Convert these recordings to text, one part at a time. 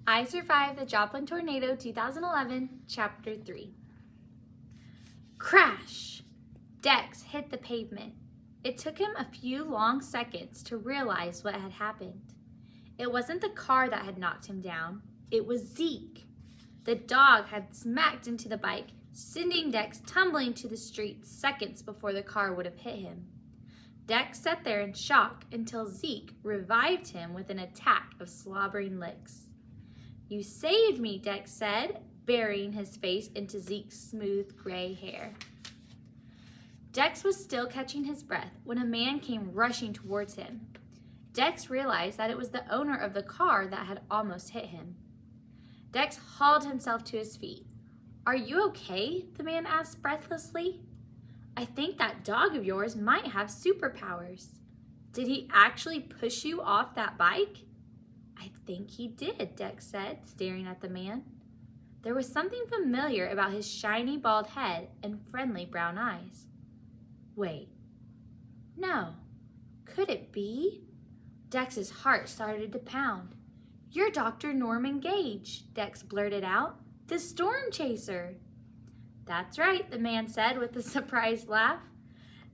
I Survived the Joplin Tornado 2011, Chapter 3. Crash! Dex hit the pavement. It took him a few long seconds to realize what had happened. It wasn't the car that had knocked him down. It was Zeke. The dog had smacked into the bike, sending Dex tumbling to the street seconds before the car would have hit him. Dex sat there in shock until Zeke revived him with an attack of slobbering licks. "You saved me," Dex said, burying his face into Zeke's smooth gray hair. Dex was still catching his breath when a man came rushing towards him. Dex realized that it was the owner of the car that had almost hit him. Dex hauled himself to his feet. "Are you okay?" the man asked breathlessly. "I think that dog of yours might have superpowers." "Did he actually push you off that bike?" "I think he did," Dex said, staring at the man. There was something familiar about his shiny bald head and friendly brown eyes. Wait. No. Could it be? Dex's heart started to pound. "You're Dr. Norman Gage," Dex blurted out. "The storm chaser." "That's right," the man said with a surprised laugh.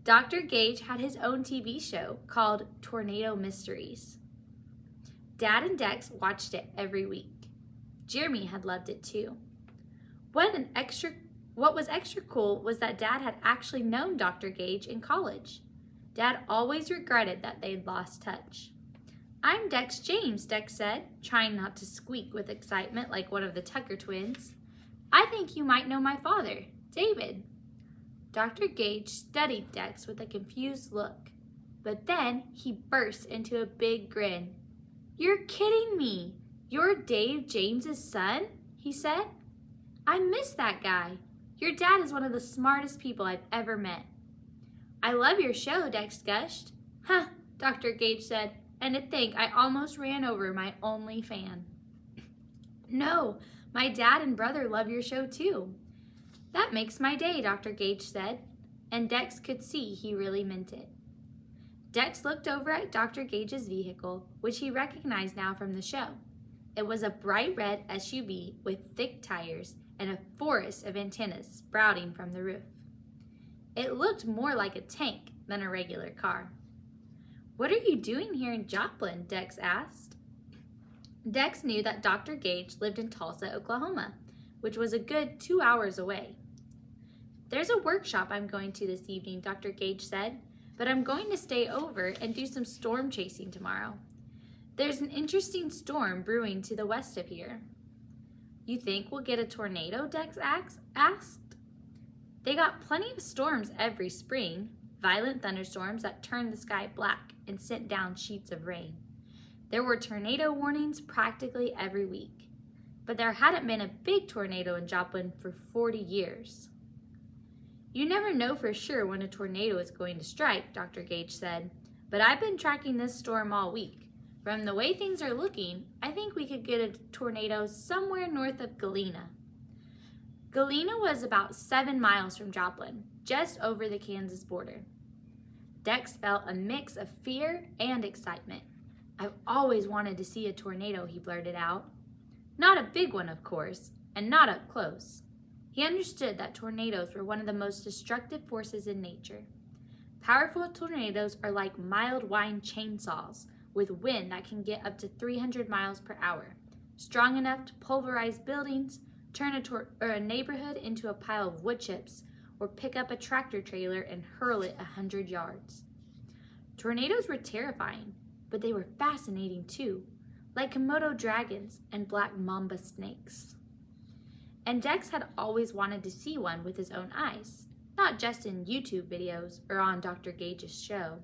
Dr. Gage had his own TV show called Tornado Mysteries. Dad and Dex watched it every week. Jeremy had loved it too. What was extra cool was that Dad had actually known Dr. Gage in college. Dad always regretted that they'd lost touch. "I'm Dex James," Dex said, trying not to squeak with excitement like one of the Tucker twins. "I think you might know my father, David." Dr. Gage studied Dex with a confused look, but then he burst into a big grin. "You're kidding me! You're Dave James's son?" he said. "I miss that guy. Your dad is one of the smartest people I've ever met." "I love your show," Dex gushed. "Huh," Dr. Gage said, "and to think I almost ran over my only fan." "No, my dad and brother love your show too." "That makes my day," Dr. Gage said, and Dex could see he really meant it. Dex looked over at Dr. Gage's vehicle, which he recognized now from the show. It was a bright red SUV with thick tires and a forest of antennas sprouting from the roof. It looked more like a tank than a regular car. "What are you doing here in Joplin?" Dex asked. Dex knew that Dr. Gage lived in Tulsa, Oklahoma, which was a good 2 hours away. "There's a workshop I'm going to this evening," Dr. Gage said, "but I'm going to stay over and do some storm chasing tomorrow. There's an interesting storm brewing to the west of here." "You think we'll get a tornado?" Dex asked. They got plenty of storms every spring, violent thunderstorms that turned the sky black and sent down sheets of rain. There were tornado warnings practically every week, but there hadn't been a big tornado in Joplin for 40 years. "You never know for sure when a tornado is going to strike," Dr. Gage said, "but I've been tracking this storm all week. From the way things are looking, I think we could get a tornado somewhere north of Galena." Galena was about 7 miles from Joplin, just over the Kansas border. Dex felt a mix of fear and excitement. "I've always wanted to see a tornado," he blurted out. Not a big one, of course, and not up close. He understood that tornadoes were one of the most destructive forces in nature. Powerful tornadoes are like mild wind chainsaws with wind that can get up to 300 miles per hour, strong enough to pulverize buildings, turn a neighborhood into a pile of wood chips, or pick up a tractor trailer and hurl it 100 yards. Tornadoes were terrifying, but they were fascinating too, like Komodo dragons and black mamba snakes. And Dex had always wanted to see one with his own eyes, not just in YouTube videos or on Dr. Gage's show.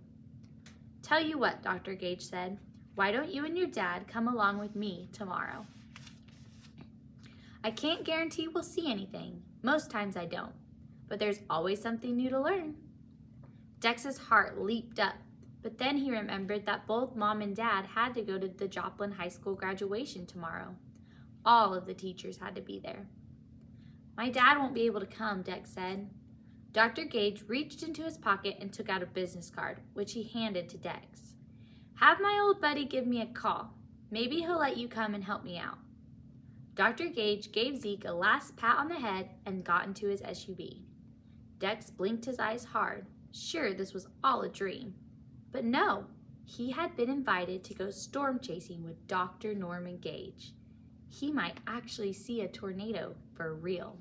"Tell you what," Dr. Gage said, "why don't you and your dad come along with me tomorrow? I can't guarantee we'll see anything. Most times I don't, but there's always something new to learn." Dex's heart leaped up, but then he remembered that both Mom and Dad had to go to the Joplin High School graduation tomorrow. All of the teachers had to be there. "My dad won't be able to come," Dex said. Dr. Gage reached into his pocket and took out a business card, which he handed to Dex. "Have my old buddy give me a call. Maybe he'll let you come and help me out." Dr. Gage gave Zeke a last pat on the head and got into his SUV. Dex blinked his eyes hard, sure this was all a dream. But no, he had been invited to go storm chasing with Dr. Norman Gage. He might actually see a tornado for real.